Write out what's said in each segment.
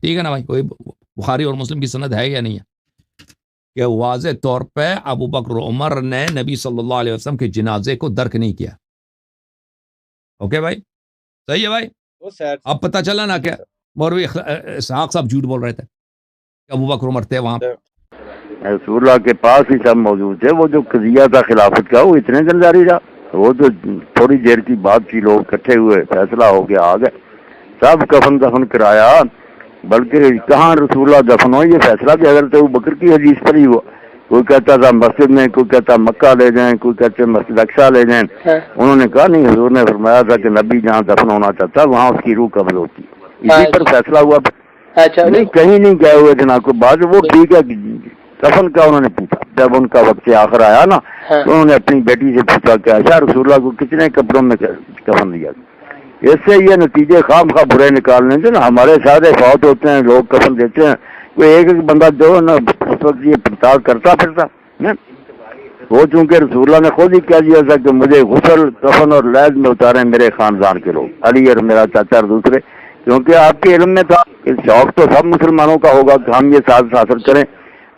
ٹھیک ہے نا بھائی؟ کوئی بخاری اور مسلم کی سند ہے یا نہیں ہے کہ واضح طور پہ ابو بکر عمر نے نبی صلی اللہ علیہ وسلم کے جنازے کو درک نہیں کیا؟ اوکے بھائی، صحیح ہے بھائی؟ اب پتہ چلا نا کہ مولوی اسحاق صاحب جھوٹ بول رہے تھے کہ ابو بکر عمر تھے وہاں پہ. رسول اللہ کے پاس ہی سب موجود تھے. وہ جو قضیہ تھا خلافت کا وہ اتنے دن جاری رہا. وہ تو تھوڑی دیر کی بات تھی، لوگ اکٹھے ہوئے، فیصلہ ہو گیا، آ گئے، سب کفن دفن کرایا. بلکہ کہاں رسول اللہ دفن ہو، یہ فیصلہ بھی حضرت ابوبکر کی حدیث پر ہی ہوا. کوئی کہتا تھا مسجد میں، کوئی کہتا مکہ لے جائیں، کوئی کہتے مسجد اقصیٰ لے جائیں. انہوں نے کہا نہیں، حضور نے فرمایا تھا کہ نبی جہاں دفن ہونا چاہتا وہاں اس کی روح قبض ہوتی. اسی پر فیصلہ ہوا. نہیں کہیں نہیں گئے ہوئے تھے نا کوئی بات. وہ ٹھیک ہے، کفن کا انہوں نے پوچھا. جب ان کا وقت آخر آیا نا تو انہوں نے اپنی بیٹی سے پوچھا کہ اچھا رسول اللہ کو کتنے کپڑوں میں کفن دیا. اس سے یہ نتیجے خام خواہ برے نکالنے سے نا ہمارے سارے فوت ہوتے ہیں، لوگ کفن دیتے ہیں، کوئی ایک ایک بندہ جو ہے نا اس وقت یہ پڑتال کرتا پھرتا. وہ چونکہ رسول اللہ نے خود ہی کہہ دیا تھا کہ مجھے غسل کفن اور لیز میں اتارے میرے خاندان کے لوگ، علی اور میرا چاچا اور دوسرے. کیونکہ آپ کے علم میں تھا کہ شوق تو سب مسلمانوں کا ہوگا کہ ہم یہ ساتھ حاصل کریں.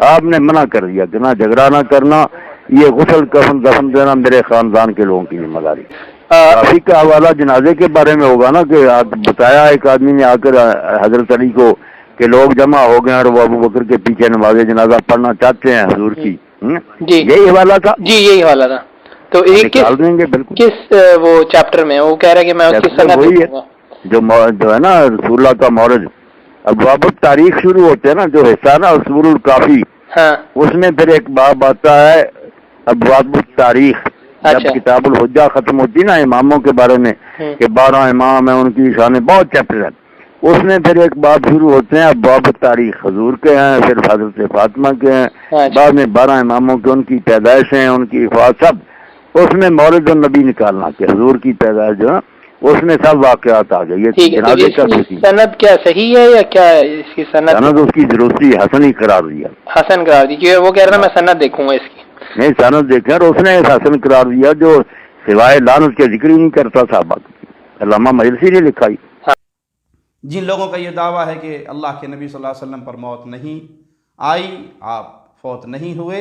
آپ نے منع کر دیا کہ نہ جھگڑا نہ کرنا، یہ غسل کفن دفن دینا میرے خاندان کے لوگوں کی ذمہ داری. کافی کا حوالہ جنازے کے بارے میں ہوگا نا کہ آپ بتایا ایک آدمی نے آ کر حضرت علی کو کہ لوگ جمع ہو گئے اور وہ ابو بکر کے پیچھے نماز جنازہ پڑھنا چاہتے ہیں حضور کی. یہی حوالہ تھا. جی یہی حوالہ تھا. تو ایک دیں گے بالکل. کس وہ چیپٹر میں وہ کہہ رہا ہے کہ میں اس کی سند وہی ہے جو ہے نا رسول اللہ کا مورد. ابواب تاریخ شروع ہوتے ہیں نا، جو حصہ نا اصول الکافی، اس میں پھر ایک باب آتا ہے ابواب التاریخ. جب کتاب الحجہ ختم ہوتی نا اماموں کے بارے میں کہ 12 امام ہیں، ان کی شانیں، بہت چیپٹر ہیں. اس میں پھر ایک باب شروع ہوتے ہیں ابواب التاریخ، حضور کے ہیں، پھر حضرت فاطمہ کے ہیں، بعد میں 12 اماموں کے، ان کی پیدائشیں، ان کی وفات، سب. اس میں مولد النبی نکالنا کہ حضور کی پیدائش جو ہے اس میں سب واقعات آ گئے. یہ جنازے کا سند کیا صحیح ہے یا کیا اس کی سند اس کی ضروری حسن ہی قرار دیا. حسن قرار دی کہ وہ کہہ رہا میں سند دیکھوں گا اس کی. نہیں سند دیکھیں، اور اس نے حسن قرار دیا جو سوائے لعنت کے ذکر ہی نہیں کرتا صحابہ. علامہ مجلسی نے لکھا. جن لوگوں کا یہ دعویٰ ہے کہ اللہ کے نبی صلی اللہ علیہ وسلم پر موت نہیں آئی، آپ فوت نہیں ہوئے،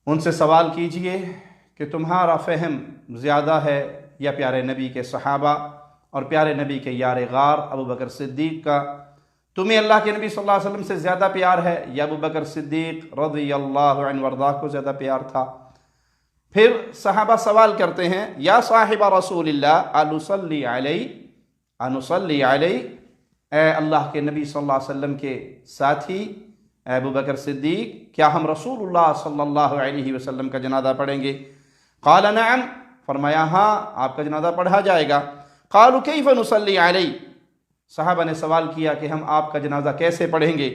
ان سے سوال کیجئے کہ تمہارا فہم زیادہ ہے یا پیارے نبی کے صحابہ اور پیارے نبی کے یار غار ابو بکر صدیق کا؟ تمہیں اللہ کے نبی صلی اللہ علیہ وسلم سے زیادہ پیار ہے یا ابو بکر صدیق رضی اللہ عنہ وارضاہ کو زیادہ پیار تھا؟ پھر صحابہ سوال کرتے ہیں یا صاحب رسول اللہ انصلی علیہ، انصلی علیہ، اے اللہ کے نبی صلی اللہ علیہ وسلم کے ساتھی اے ابو بکر صدیق، کیا ہم رسول اللہ صلی اللہ علیہ وسلم کا جنازہ پڑھیں گے؟ قال نعم، فرمایا ہاں آپ کا جنازہ پڑھا جائے گا. قالوا کیف نصلی علیہ، صحابہ نے سوال کیا کہ ہم آپ کا جنازہ کیسے پڑھیں گے؟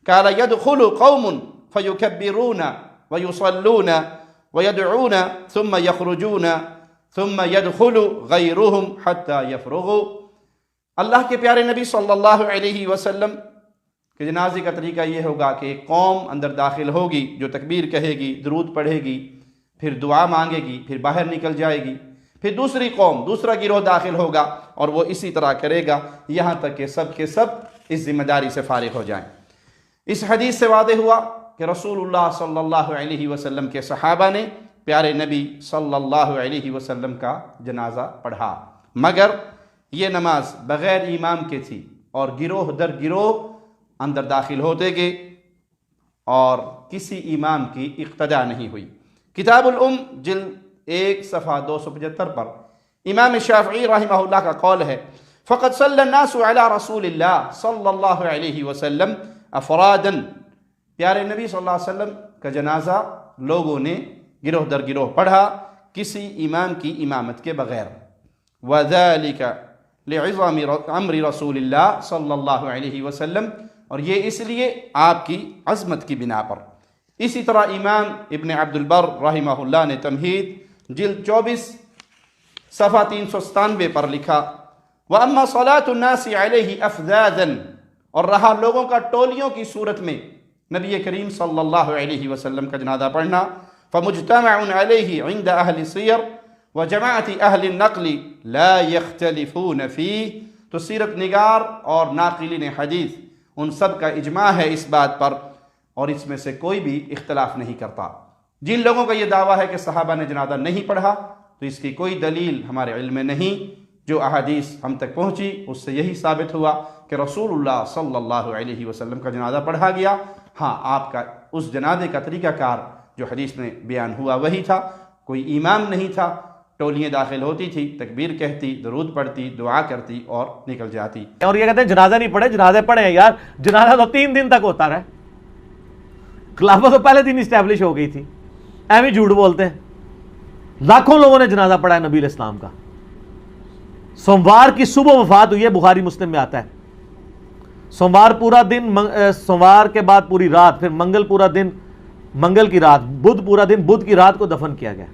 قال يدخل قوم فيكبرون ويصلون ويدعون ثم يخرجون ثم يدخل غيرهم حتى يفرغوا. اللہ کے پیارے نبی صلی اللہ علیہ وسلم کہ جنازے کا طریقہ یہ ہوگا کہ ایک قوم اندر داخل ہوگی جو تکبیر کہے گی، درود پڑھے گی، پھر دعا مانگے گی، پھر باہر نکل جائے گی، پھر دوسری قوم، دوسرا گروہ داخل ہوگا اور وہ اسی طرح کرے گا یہاں تک کہ سب کے سب اس ذمہ داری سے فارغ ہو جائیں. اس حدیث سے واضح ہوا کہ رسول اللہ صلی اللہ علیہ وسلم کے صحابہ نے پیارے نبی صلی اللہ علیہ وسلم کا جنازہ پڑھا، مگر یہ نماز بغیر امام کے تھی اور گروہ در گروہ اندر داخل ہوتے گئے اور کسی امام کی اقتدا نہیں ہوئی. کتاب الام جلد 1 صفحہ 275 پر امام شافعی رحمہ اللہ کا قول ہے فقد صلی الناس علی رسول اللہ صلی اللہ علیہ وسلم افرادا، پیارے نبی صلی اللہ علیہ وسلم کا جنازہ لوگوں نے گروہ در گروہ پڑھا کسی امام کی امامت کے بغیر. وذالک لعظم امر رسول اللہ صلی اللہ علیہ وسلم، اور یہ اس لیے آپ کی عظمت کی بنا پر. اسی طرح امام ابن عبد البر رحمہ اللہ نے تمہید جلد 24 صفحہ 397 پر لکھا وَأَمَّا صَلَاةُ النَّاسِ عَلَيْهِ أَفْذَاذًا، اور رہا لوگوں کا ٹولیوں کی صورت میں نبی کریم صلی اللہ علیہ وسلم کا جنازہ پڑھنا، فَمُجْتَمَعٌ عَلَيْهِ عِنْدَ أَهْلِ السِّيَرِ وَجَمَاعَةِ أَهْلِ النَّقْلِ لَا يَخْتَلِفُونَ فِيهِ، تو سیرت نگار اور ناقلین حدیث ان سب کا اجماع ہے اس بات پر، اور اس میں سے کوئی بھی اختلاف نہیں کرتا۔ جن لوگوں کا یہ دعویٰ ہے کہ صحابہ نے جنازہ نہیں پڑھا، تو اس کی کوئی دلیل ہمارے علم میں نہیں۔ جو احادیث ہم تک پہنچی اس سے یہی ثابت ہوا کہ رسول اللہ صلی اللہ علیہ وسلم کا جنازہ پڑھا گیا۔ ہاں، آپ کا اس جنازے کا طریقہ کار جو حدیث میں بیان ہوا وہی تھا، کوئی امام نہیں تھا، ٹولیاں داخل ہوتی تھی، تکبیر کہتی، درود پڑھتی، دعا کرتی اور نکل جاتی۔ اور یہ کہتے ہیں جنازہ نہیں پڑھے، جنازے پڑھے ہیں یار، جنازہ تو 3 دن تک ہوتا رہا، خلافت تو پہلے دن اسٹیبلش ہو گئی تھی، ایویں جھوٹ بولتے ہیں۔ لاکھوں لوگوں نے جنازہ پڑھا ہے نبی علیہ السلام کا۔ سوموار کی صبح وفات ہوئی ہے، بخاری مسلم میں آتا ہے۔ سوموار پورا دن، سوموار کے بعد پوری رات، پھر منگل پورا دن، منگل کی رات، بدھ پورا دن، بدھ کی رات کو دفن کیا گیا۔